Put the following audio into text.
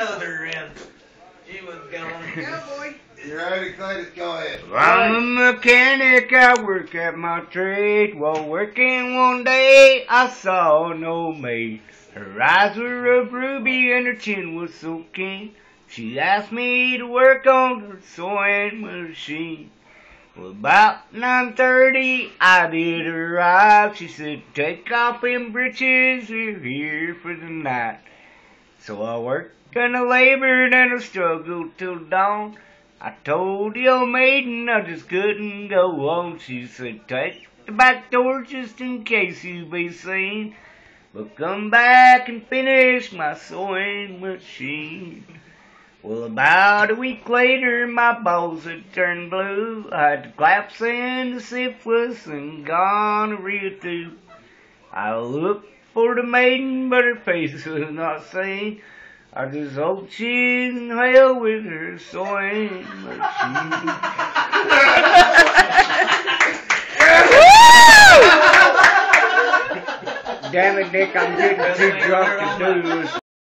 another, and she was gone. Go, boy. You ready, Cletus? Go ahead. I'm a mechanic, I work at my trade. While working one day, I saw an old maid. Her eyes were of ruby and her chin was so keen. She asked me to work on her sewing machine. Well, about 9:30, I did arrive. She said, take off them breeches, we're here for the night. So I worked and I labored and I struggled till dawn. I told the old maiden I just couldn't go on. She said, take the back door just in case you be seen. But come back and finish my sewing machine. Well, about a week later, my balls had turned blue. I had the collapse and the syphilis and gonorrhea too. I looked for the maiden, but her face was not seen. I just hope she's in hell with her sewing machine. Damn it, Dick, I'm getting too drunk to do this.